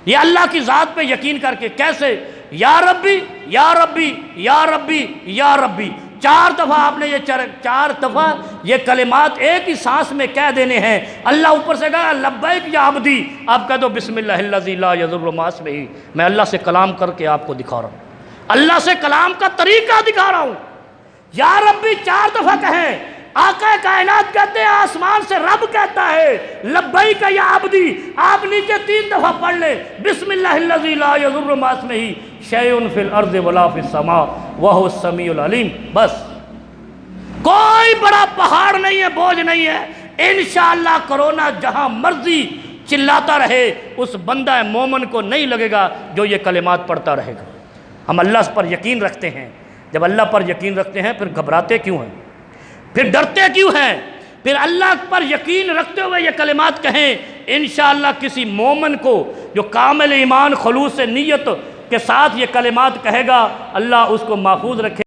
یہ اللہ کی ذات پہ یقین کر کے کیسے؟ یا ربی یا ربی یا ربی یا ربی، 4 دفعہ آپ نے یہ 4 دفعہ یہ کلمات ایک ہی سانس میں کہہ دینے ہیں۔ اللہ اوپر سے کہا لبیک یا عبدی، آپ کہہ دو بسم اللہ الذی لا یضر مع اسمہ، میں اللہ سے کلام کر کے آپ کو دکھا رہا ہوں، اللہ سے کلام کا طریقہ دکھا رہا ہوں۔ یا ربی 4 دفعہ کہیں، آقا کائنات کہتے ہیں آسمان سے رب کہتا ہے لبیک یا عبدی، آپ نیچے 3 دفعہ پڑھ لیں بسم اللہ الذی لا یضر مع اسمہ شیء فی الارض ولا فی السماء وہو السمیع العلیم۔ بس کوئی بڑا پہاڑ نہیں ہے، بوجھ نہیں ہے، انشاءاللہ کرونا جہاں مرضی چلاتا رہے اس بندہ مومن کو نہیں لگے گا جو یہ کلمات پڑھتا رہے گا۔ ہم اللہ پر یقین رکھتے ہیں، جب اللہ پر یقین رکھتے ہیں پھر گھبراتے کیوں ہیں، پھر ڈرتے کیوں ہیں؟ پھر اللہ پر یقین رکھتے ہوئے یہ کلمات کہیں، انشاءاللہ کسی مومن کو جو کامل ایمان خلوص نیت کے ساتھ یہ کلمات کہے گا اللہ اس کو محفوظ رکھے۔